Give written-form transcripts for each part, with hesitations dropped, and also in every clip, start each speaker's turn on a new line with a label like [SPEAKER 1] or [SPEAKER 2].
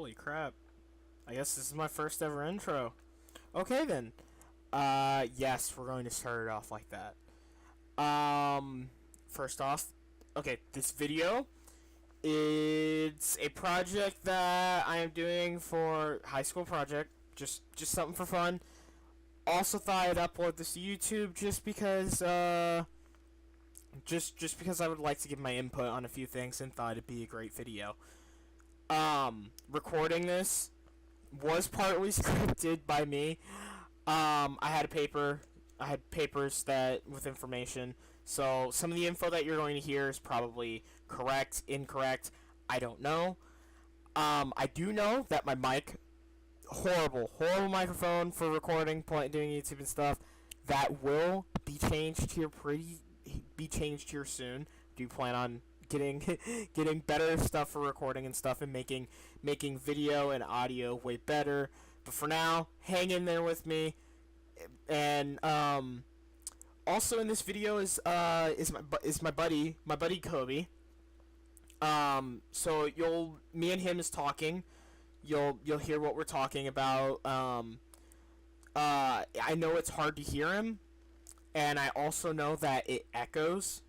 [SPEAKER 1] Holy crap. I guess this is my first ever intro. Okay then. Yes, we're going to start it off like that. First off, okay, this video, it's a project that I am doing for high school project. Just something for fun. Also thought I'd upload this to YouTube just because I would like to give my input on a few things and thought it'd be a great video. Recording this was partly scripted by me. I had a paper. I had papers that with information. So some of the info that you're going to hear is probably correct, incorrect. I don't know. I do know that my mic, horrible microphone for recording, doing YouTube and stuff. That will be changed here soon. Do plan on getting getting better stuff for recording and stuff and making video and audio way better. But for now, hang in there with me. And also in this video is my buddy Kobe. So me and him is talking. You'll hear what we're talking about. I know it's hard to hear him, and I also know that it echoes.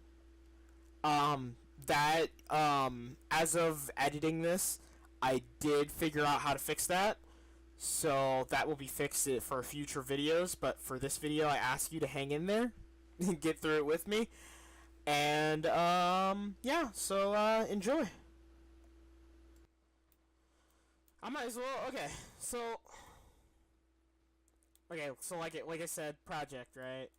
[SPEAKER 1] As of editing this, I did figure out how to fix that. So that will be fixed for future videos, but for this video I ask you to hang in there and get through it with me. And yeah, so enjoy. I might as well. So like I said, project, right?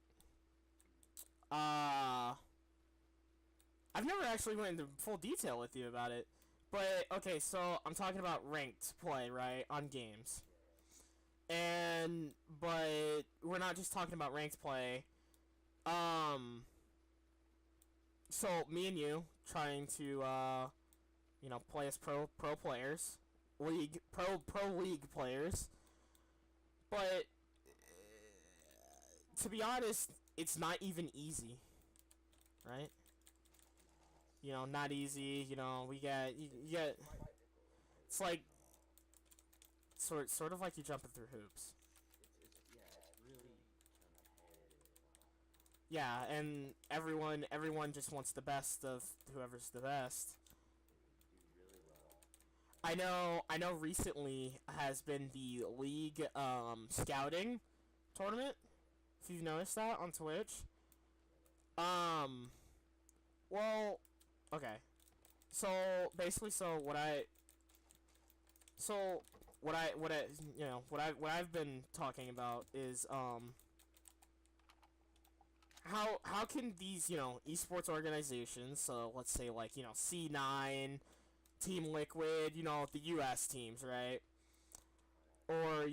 [SPEAKER 1] I've never actually went into full detail with you about it. But okay, so I'm talking about ranked play, right, on games. But we're not just talking about ranked play. So me and you trying to play as pro players, pro league players. But to be honest, it's not even easy, right? Not easy. We get you get. It's like sort of like you jumping through hoops. Yeah, and everyone just wants the best of whoever's the best. I know recently has been the league scouting tournament. If you've noticed that on Twitch. Well, okay. So basically what I've been talking about is how can these, esports organizations, so let's say like, C9, Team Liquid, the US teams, right? Or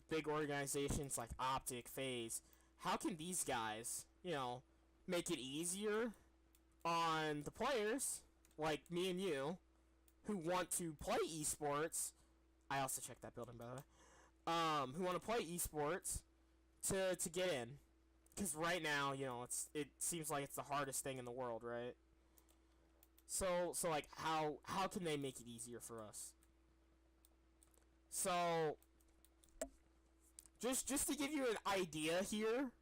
[SPEAKER 1] big organizations like Optic, FaZe, how can these guys, make it easier on the players like me and you who want to play esports? I also checked that building, by the way. Who want to play esports to get in? Because right now, it seems like it's the hardest thing in the world, right? So like, how can they make it easier for us? So, just to give you an idea here,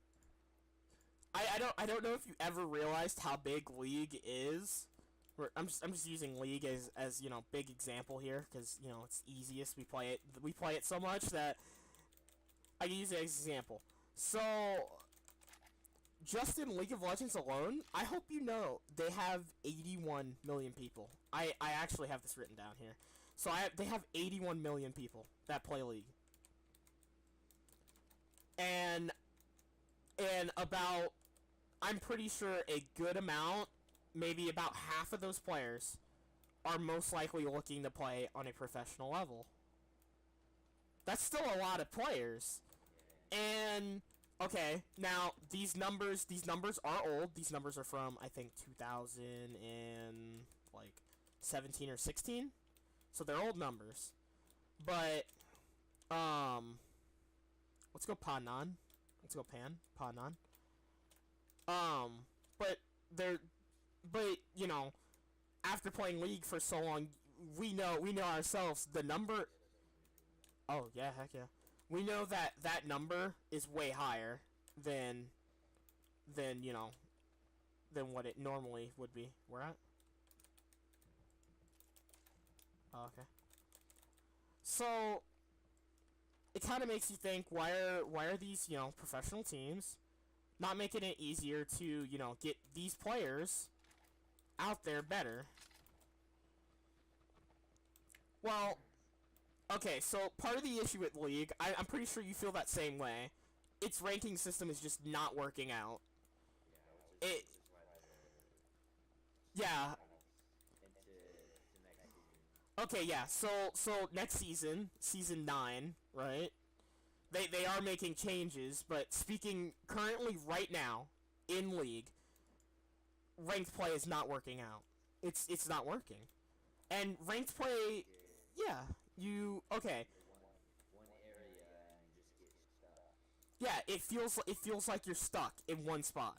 [SPEAKER 1] I don't know if you ever realized how big League is. I'm just using League as big example here because it's easiest. We play it so much that I can use it as an example. So just in League of Legends alone, I hope you know they have 81 million people. I actually have this written down here. So they have 81 million people that play League. And about, I'm pretty sure a good amount, maybe about half of those players are most likely looking to play on a professional level. That's still a lot of players. And okay, now these numbers are old. These numbers are from, I think, 2017 or 16. So they're old numbers. But let's go Panan. Let's go Panan. But after playing League for so long, we know ourselves the number. Oh yeah, heck yeah. We know that that number is way higher than you know than what it normally would be. Where at? Oh, okay. So it kind of makes you think, why are these, professional teams not making it easier to, get these players out there better? Well, okay, so part of the issue with League, I'm pretty sure you feel that same way. Its ranking system is just not working out. It, yeah, okay, yeah. So next season, season 9, right? They are making changes, but speaking currently right now in League, ranked play is not working out. It's not working. And ranked play, yeah, okay. Yeah, it feels like you're stuck in one spot.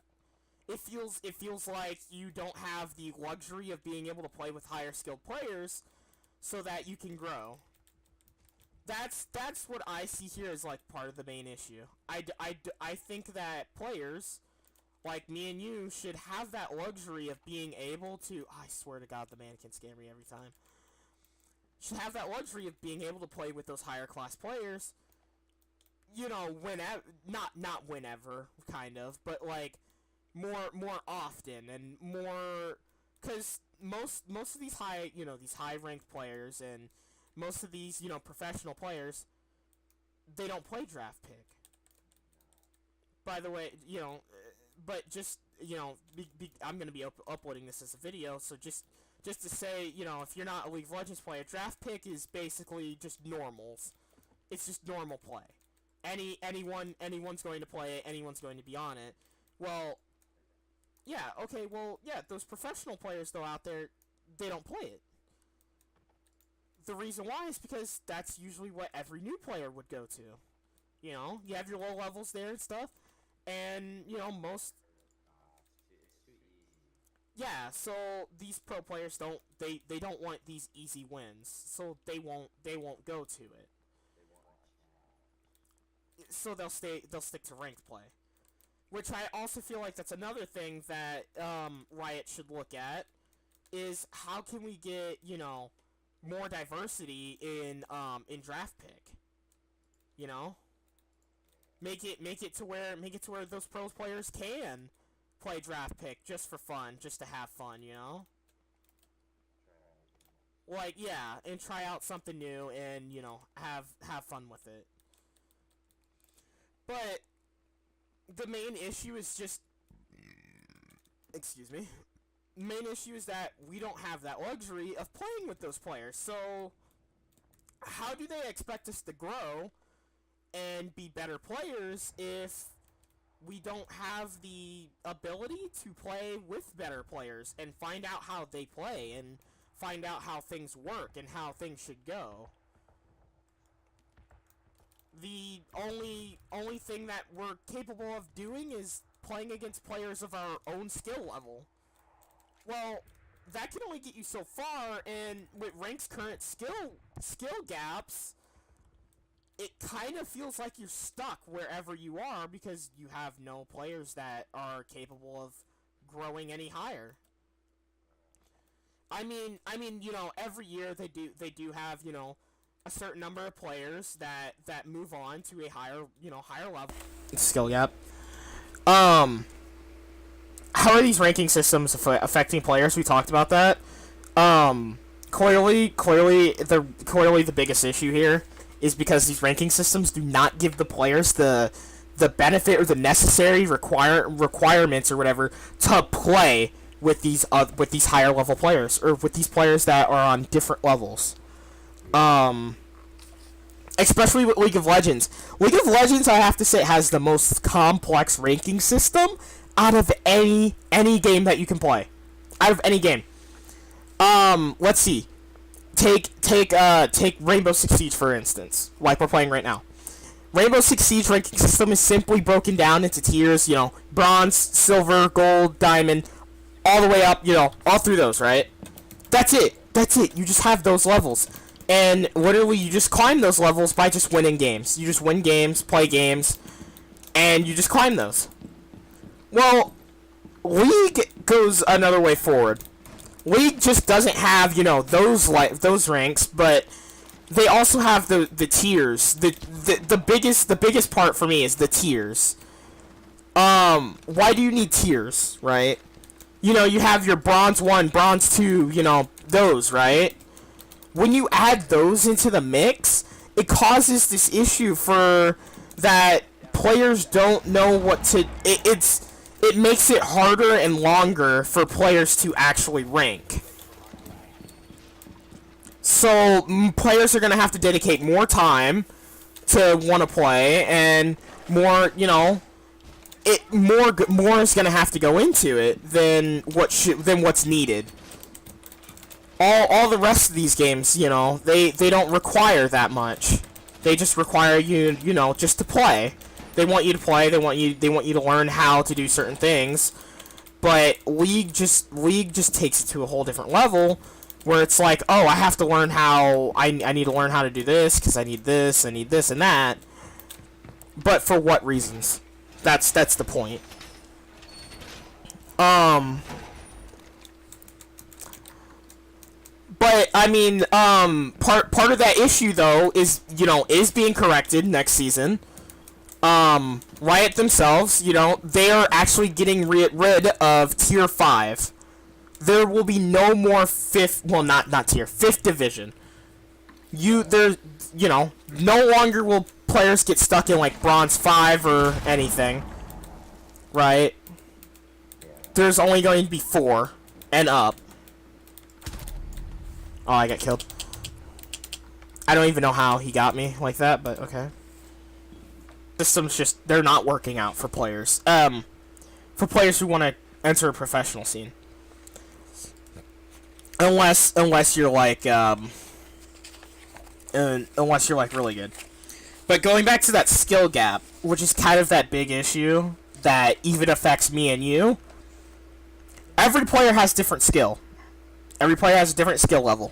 [SPEAKER 1] It feels like you don't have the luxury of being able to play with higher skilled players so that you can grow. That's what I see here as like part of the main issue. I think that players like me and you should have that luxury of being able to. I swear to God, the mannequin scare me every time. Should have that luxury of being able to play with those higher class players. Whenever, not whenever, kind of, but like more often and more, because most of these these high ranked players and most of these professional players, they don't play draft pick. By the way, but just I'm gonna be uploading this as a video, so just to say, if you're not a League of Legends player, draft pick is basically just normals. It's just normal play. Anyone's going to play it. Anyone's going to be on it. Well, yeah, okay, well, yeah, those professional players though out there, they don't play it. The reason why is because that's usually what every new player would go to. You have your low levels there and stuff, and most. Yeah, so these pro players they don't want these easy wins, so they won't go to it. So they'll stick to ranked play, which I also feel like that's another thing that Riot should look at, is how can we get more diversity in draft pick. You know, make it to where those pros players can play draft pick just for fun, just to have fun. Like, yeah, and try out something new and have fun with it. But the main issue is just, excuse me, main issue is that we don't have that luxury of playing with those players. So how do they expect us to grow and be better players if we don't have the ability to play with better players and find out how they play and find out how things work and how things should go? The only thing that we're capable of doing is playing against players of our own skill level. Well, that can only get you so far, and with Rank's current skill gaps, it kind of feels like you're stuck wherever you are because you have no players that are capable of growing any higher. I mean, every year they do have, a certain number of players that move on to a higher level skill gap. How are these ranking systems affecting players? We talked about that. Clearly the biggest issue here is because these ranking systems do not give the players the benefit or the necessary requirements or whatever to play with these higher level players, or with these players that are on different levels. Especially with League of Legends. League of Legends, I have to say, has the most complex ranking system out of any game that you can play. Out of any game. Let's see. Take Rainbow Six Siege, for instance, like we're playing right now. Rainbow Six Siege ranking system is simply broken down into tiers, bronze, silver, gold, diamond, all the way up, all through those, right? That's it. That's it. You just have those levels. And literally, you just climb those levels by just winning games. You just win games, play games, and you just climb those. Well, League goes another way forward. League just doesn't have, you know, those ranks, but they also have the tiers. The biggest part for me is the tiers. Why do you need tiers, right? You know, you have your bronze 1, bronze 2, you know, those, right? When you add those into the mix, it causes this issue for that players don't know what to... It makes it harder and longer for players to actually rank. So, players are going to have to dedicate more time to want to play, and more, you know... more is going to have to go into it than what's needed. All the rest of these games, you know, they don't require that much. They just require you, you know, just to play. They want you to play. They want you to learn how to do certain things. But League just takes it to a whole different level, where it's like, oh, I have to learn how I need to learn how to do this because I need this and that. But for what reasons? That's the point. But I mean, part of that issue though is, you know, is being corrected next season. Riot themselves, you know, they are actually getting rid of Tier 5. There will be no more fifth division. You know, no longer will players get stuck in like Bronze 5 or anything. Right? There's only going to be 4 and up. Oh, I got killed. I don't even know how he got me like that, but okay. Systems just, they're not working out for players. For players who want to enter a professional scene. Unless you're like, unless you're like really good. But going back to that skill gap, which is kind of that big issue that even affects me and you, every player has different skill. Every player has a different skill level.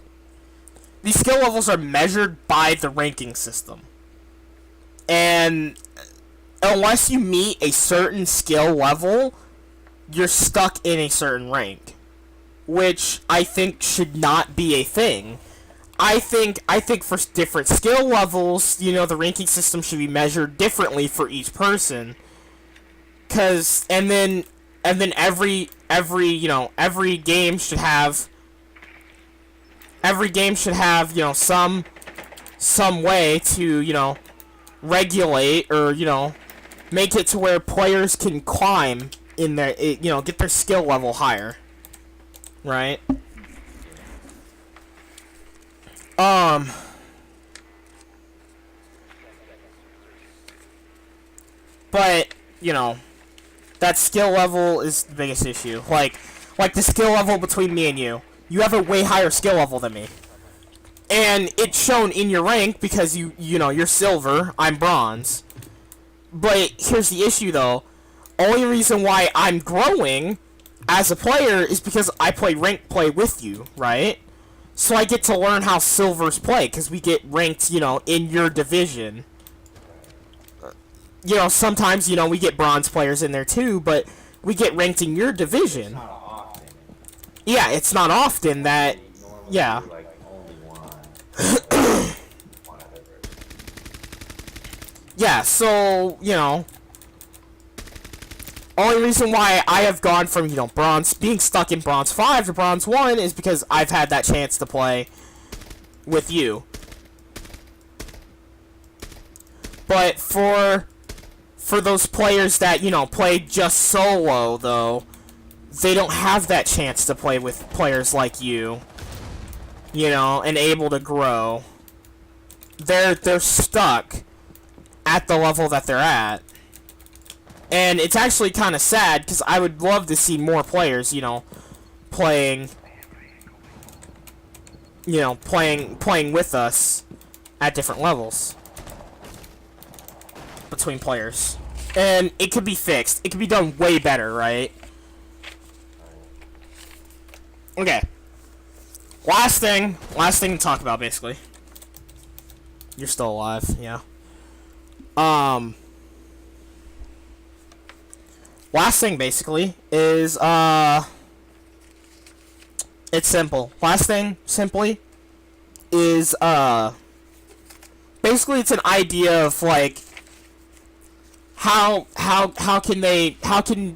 [SPEAKER 1] These skill levels are measured by the ranking system. And unless you meet a certain skill level, you're stuck in a certain rank. Which I think should not be a thing. I think for different skill levels, you know, the ranking system should be measured differently for each person. And then every you know, every game should have you know, some way to, you know, regulate or, you know, make it to where players can climb in their, you know, get their skill level higher. Right? But, you know, that skill level is the biggest issue. Like the skill level between me and you. You have a way higher skill level than me. And it's shown in your rank because you know, you're silver, I'm bronze. But here's the issue though. Only reason why I'm growing as a player is because I play rank play with you, right? So I get to learn how silvers play because we get ranked, you know, in your division. You know, sometimes, you know, we get bronze players in there too, but we get ranked in your division. Yeah, it's not often that, yeah. Yeah, so, you know, only reason why I have gone from, you know, being stuck in Bronze 5 to Bronze 1 is because I've had that chance to play with you. But for those players that, you know, play just solo, though, they don't have that chance to play with players like you, know, and able to grow. They're stuck at the level that they're at. And it's actually kind of sad, because I would love to see more players, you know, playing with us at different levels between players. And it could be fixed. It could be done way better, right? Okay. Last thing to talk about, basically. You're still alive, yeah. Last thing, basically, is, it's simple. Last thing, simply, is, basically it's an idea of, like, how can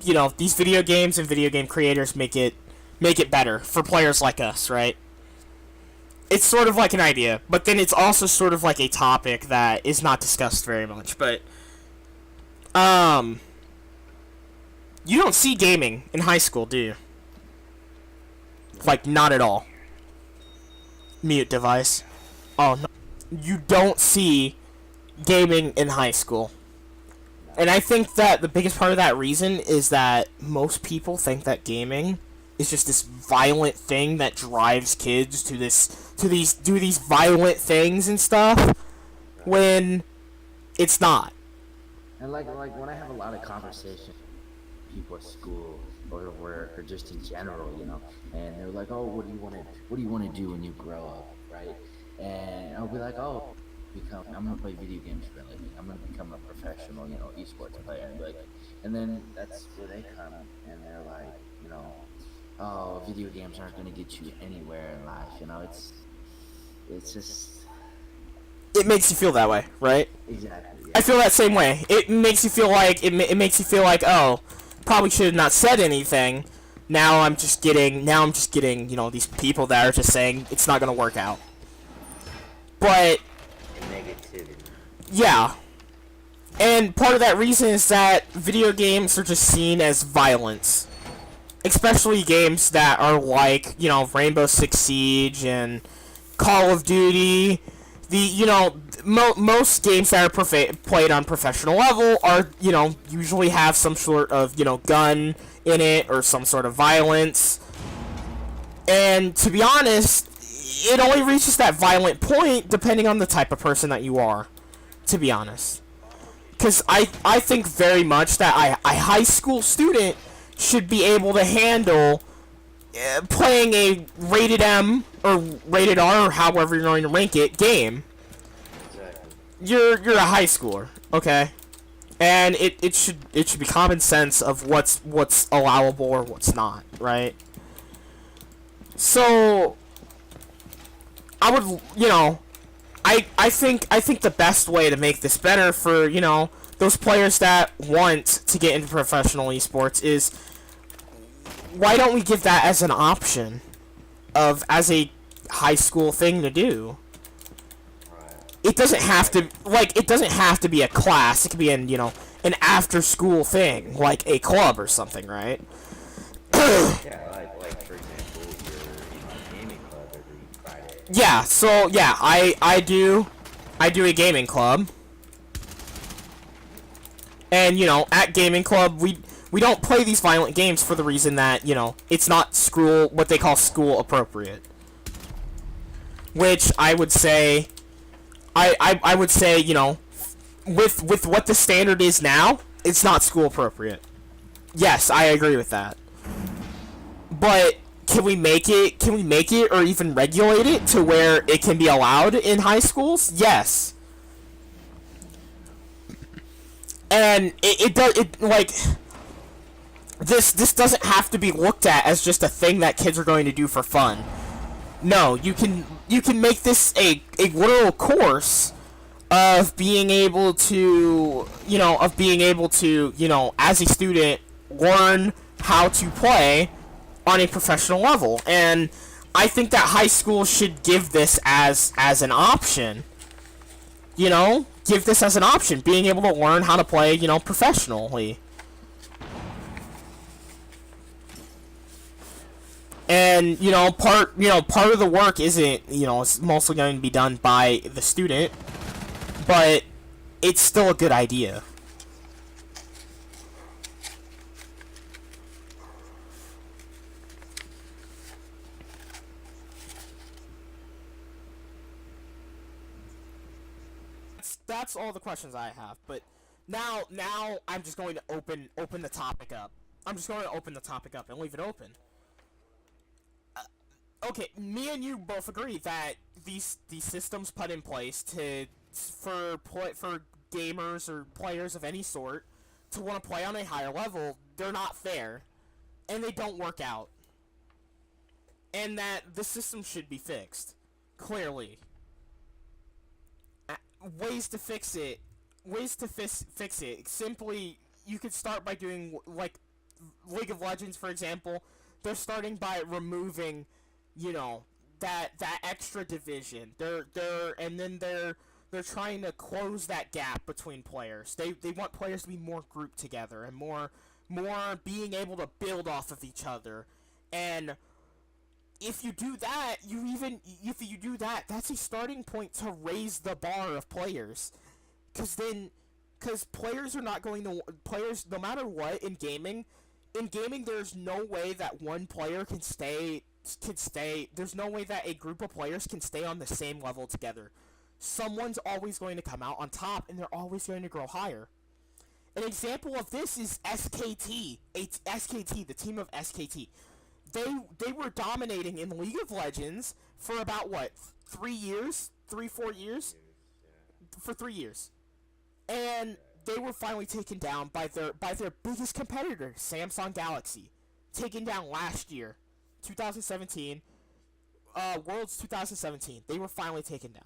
[SPEAKER 1] you know, these video games and video game creators make it better for players like us, right? It's sort of like an idea, but then it's also sort of like a topic that is not discussed very much. But you don't see gaming in high school, do you? Like, not at all. Mute device. Oh no, you don't see gaming in high school. And I think that the biggest part of that reason is that most people think that gaming is just this violent thing that drives kids to do these violent things and stuff, when it's not.
[SPEAKER 2] And like when I have a lot of conversations with people at school or work or just in general, you know, and they're like, "Oh, what do you want to do when you grow up?" Right? And I'll be like, "Oh, I'm gonna play video games for a living. I'm gonna become a professional, you know, esports player." And like, and then that's where they come and they're like, you know, "Oh, video games aren't gonna get you anywhere in life." You know, it's just
[SPEAKER 1] It makes you feel that way, right?
[SPEAKER 2] exactly. Yeah.
[SPEAKER 1] I feel that same way. It makes you feel like makes you feel like, oh, probably should have not said anything. Now I'm just getting you know, these people that are just saying it's not gonna work out. But
[SPEAKER 2] Negativity.
[SPEAKER 1] yeah, and part of that reason is that video games are just seen as violence, especially games that are like, you know, Rainbow Six Siege and Call of Duty. The, you know, most games that are played on professional level are, you know, usually have some sort of, you know, gun in it or some sort of violence. And to be honest, it only reaches that violent point depending on the type of person that you are, to be honest. Because I think very much that a high school student should be able to handle playing a rated M or rated R, or however you're going to rank it, game.
[SPEAKER 2] Exactly.
[SPEAKER 1] You're a high schooler, okay? And it should be common sense of what's allowable or what's not, right? So I would, you know, I think the best way to make this better for, you know, those players that want to get into professional esports is, why don't we give that as an option as a high school thing to do? It doesn't have to be a class. It could be you know, an after school thing, like a club or something, right?
[SPEAKER 2] Yeah, like for example, your gaming club every Friday.
[SPEAKER 1] Yeah, so yeah, I do a gaming club. And, you know, at gaming club we don't play these violent games for the reason that, you know, it's not what they call school appropriate. Which I would say I would say, you know, with what the standard is now, it's not school appropriate. Yes, I agree with that. But can we make it or even regulate it to where it can be allowed in high schools? Yes. And this doesn't have to be looked at as just a thing that kids are going to do for fun. No, you can make this a literal course of being able to, you know, as a student, learn how to play on a professional level. And I think that high school should give this as an option. You know, give this as an option, being able to learn how to play, you know, professionally. And, you know, part of the work isn't, you know, it's mostly going to be done by the student, but it's still a good idea. That's all the questions I have, but now I'm just going to open the topic up. I'm just going to open the topic up and leave it open. okay, me and you both agree that these systems put in place for gamers or players of any sort to want to play on a higher level, they're not fair, and they don't work out, and that the system should be fixed. Clearly, ways to fix it. Fix it. Simply, you could start by doing like League of Legends, for example. They're starting by removing, that extra division. They're trying to close that gap between players. They want players to be more grouped together and more being able to build off of each other. And if you do that, that's a starting point to raise the bar of players. Because players are not going to players no matter what in gaming. In gaming, there's no way that one player can stay. There's no way that a group of players can stay on the same level together. Someone's always going to come out on top, and they're always going to grow higher. An example of this is SKT. SKT, the team of SKT. They were dominating in League of Legends for about 4 years? For 3 years. And they were finally taken down by their biggest competitor, Samsung Galaxy. Taken down last year, 2017, Worlds 2017. They were finally taken down.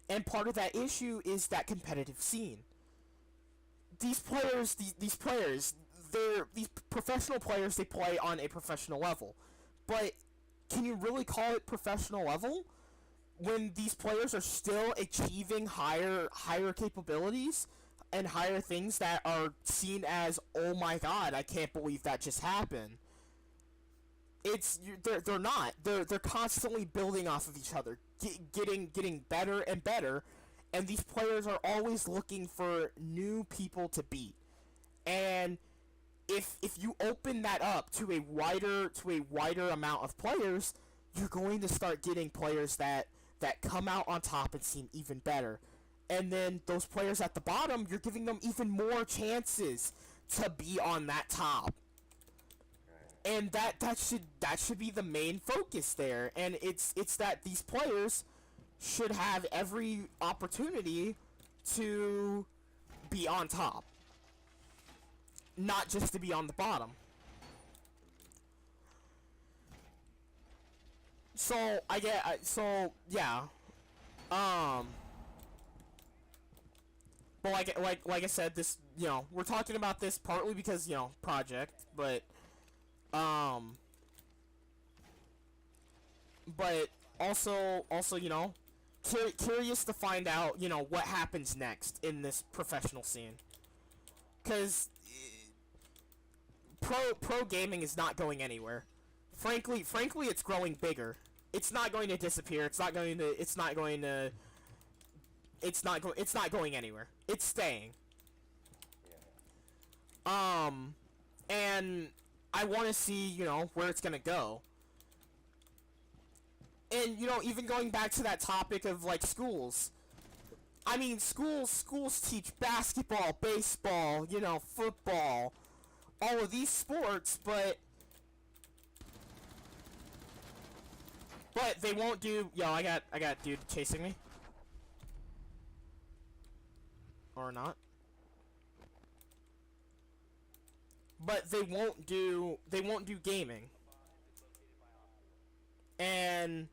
[SPEAKER 1] And part of that issue is that competitive scene. These professional players, they play on a professional level. But can you really call it professional level when these players are still achieving higher capabilities and higher things that are seen as, oh my god, I can't believe that just happened? They're not. They're constantly building off of each other, getting better and better, and these players are always looking for new people to beat. And if you open that up to a wider amount of players, you're going to start getting players that come out on top and seem even better. And then those players at the bottom, you're giving them even more chances to be on that top. And that should be the main focus there. And it's that these players should have every opportunity to be on top, not just to be on the bottom. So yeah. But like I said, this, we're talking about this partly because, project, but also, curious to find out, what happens next in this professional scene. Cause pro gaming is not going anywhere. Frankly, it's growing bigger. It's not going to disappear. It's not going anywhere. It's staying. And I want to see, where it's gonna go. And, even going back to that topic of, schools. I mean, schools teach basketball, baseball, football, all of these sports, but they won't do. Yo, I got dude chasing me. Or not. But they won't do gaming. And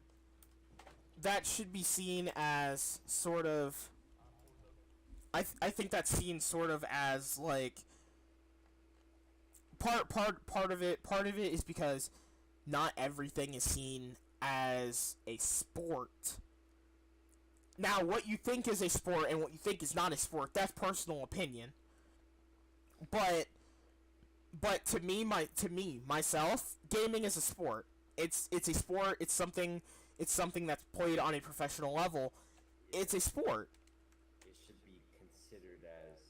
[SPEAKER 1] that should be seen as sort of, I think that's seen sort of as part of it is because not everything is seen as a sport. Now, what you think is a sport and what you think is not a sport, that's personal opinion. But to me, myself, gaming is a sport. It's a sport. It's something that's played on a professional level. It's a sport.
[SPEAKER 2] It should be considered as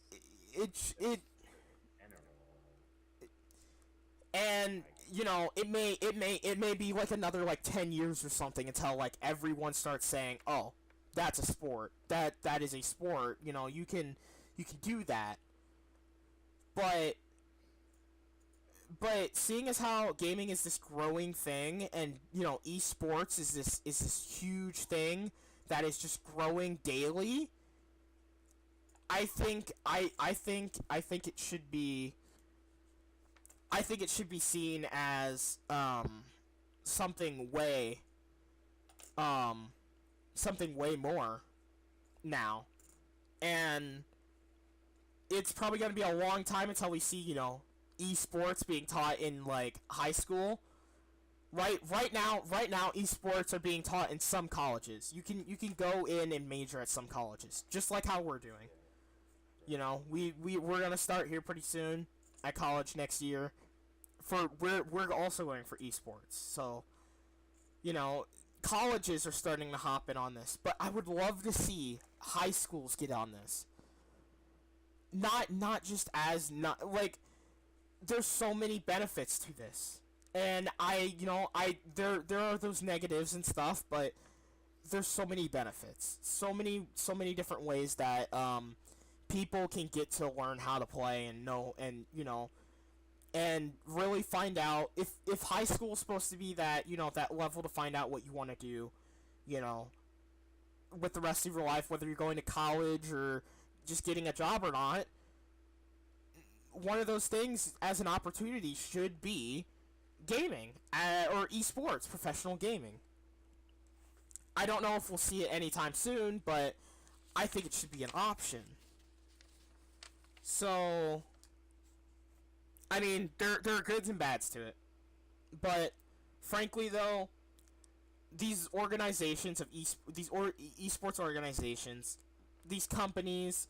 [SPEAKER 1] and it may be another 10 years or something until everyone starts saying, oh, that's a sport. That is a sport. You can do that. But but seeing as how gaming is this growing thing, and you know, esports is this huge thing that is just growing daily, I think it should be seen as something way more now. And it's probably going to be a long time until we see, you know, esports being taught in like high school. Right now esports are being taught in some colleges. You can go in and major at some colleges, just like how we're doing. You know, we're gonna start here pretty soon at college next year. We're also going for esports, so you know, colleges are starting to hop in on this. But I would love to see high schools get on this. Not just as not like, there's so many benefits to this, and there are those negatives and stuff, but there's so many benefits, so many different ways that people can get to learn how to play and know, and you know, and really find out if high school is supposed to be that, you know, that level to find out what you want to do, you know, with the rest of your life, whether you're going to college or just getting a job or not. One of those things as an opportunity should be gaming, or esports, professional gaming. I don't know if we'll see it anytime soon, but I think it should be an option. So, I mean, there are goods and bads to it. But, frankly though, these organizations of esports organizations, these companies,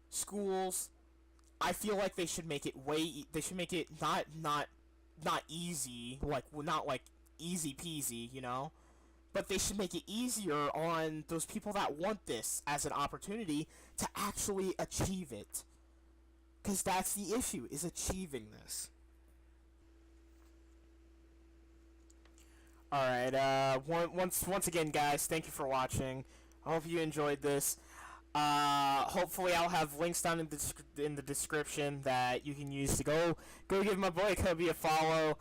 [SPEAKER 1] schools, I feel like they should make it they should make it not easy, like, not like easy peasy, you know? But they should make it easier on those people that want this as an opportunity to actually achieve it. Because that's the issue, is achieving this. Alright, once again, guys, thank you for watching. I hope you enjoyed this. Hopefully I'll have links down in the description that you can use to go give my boy Kobe a follow.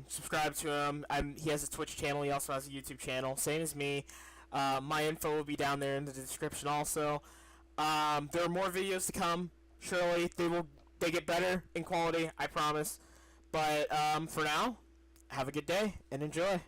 [SPEAKER 1] Subscribe to him. He has a Twitch channel. He also has a YouTube channel, same as me. My info will be down there in the description also. There are more videos to come. Surely they get better in quality, I promise. But for now, have a good day and enjoy.